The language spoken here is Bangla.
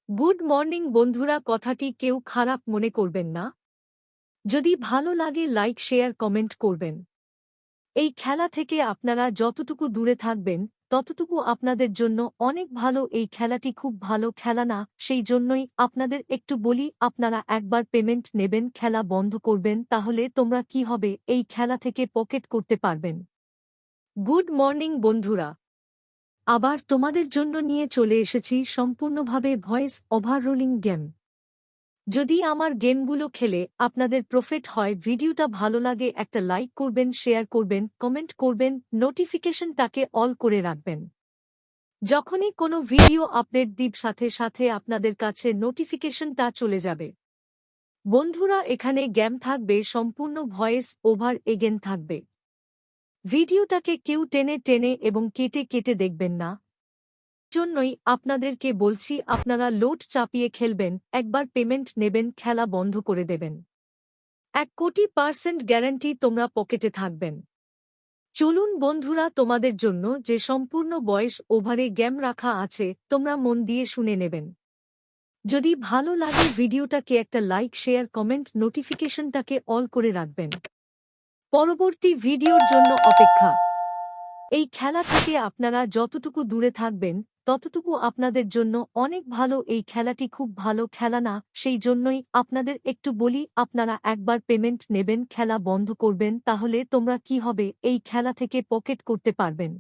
গুড মর্নিং বন্ধুরা, কথাটি কেউ খারাপ মনে করবেন না। যদি ভালো লাগে লাইক শেয়ার কমেন্ট করবেন। এই খেলা থেকে আপনারা যতটুকু দূরে থাকবেন ততটুকু আপনাদের জন্য অনেক ভালো। এই খেলাটি খুব ভালো খেলা না, সেই জন্যই আপনাদের একটু বলি, আপনারা একবার পেমেন্ট নেবেন, খেলা বন্ধ করবেন, তাহলে তোমরা কি হবে, এই খেলা থেকে পকেট করতে পারবেন। গুড মর্নিং বন্ধুরা, আবার তোমাদের জন্য নিয়ে চলে এসেছি সম্পূর্ণভাবে ভয়েস ওভাররোলিং গেম। যদি আমার গেমগুলো খেলে আপনাদের প্রফিট হয়, ভিডিওটা ভালো লাগে একটা লাইক করবেন, শেয়ার করবেন, কমেন্ট করবেন, নোটিফিকেশনটাকে অল করে রাখবেন। যখনই কোনো ভিডিও আপডেট দিব সাথে সাথে আপনাদের কাছে নোটিফিকেশনটা চলে যাবে। বন্ধুরা, এখানে গেম থাকবে, সম্পূর্ণ ভয়েস ওভার এগেন থাকবে। ভিডিওটাকে কেউ টেনে টেনে এবং কেটে কেটে দেখবেন না, জন্যই আপনাদেরকে বলছি আপনারা লোড চাপিয়ে খেলবেন, একবার পেমেন্ট নেবেন, খেলা বন্ধ করে দেবেন। 1,000,000% গ্যারান্টি তোমরা পকেটে থাকবেন। চলুন বন্ধুরা, তোমাদের জন্য যে সম্পূর্ণ বয়স ওভারে গেম রাখা আছে, তোমরা মন দিয়ে শুনে নেবেন। যদি ভালো লাগে ভিডিওটাকে একটা লাইক শেয়ার কমেন্ট, নোটিফিকেশনটাকে অল করে রাখবেন। পরবর্তী ভিডিওর জন্য অপেক্ষা। এই খেলা থেকে আপনারা যতটুকু দূরে থাকবেন ততটুকু আপনাদের জন্য অনেক ভালো। এই খেলাটি খুব ভালো খেলা না, সেই জন্যই আপনাদের একটু বলি, আপনারা একবার পেমেন্ট নেবেন, খেলা বন্ধ করবেন, তাহলে তোমরা কি হবে, এই খেলা থেকে পকেট করতে পারবেন।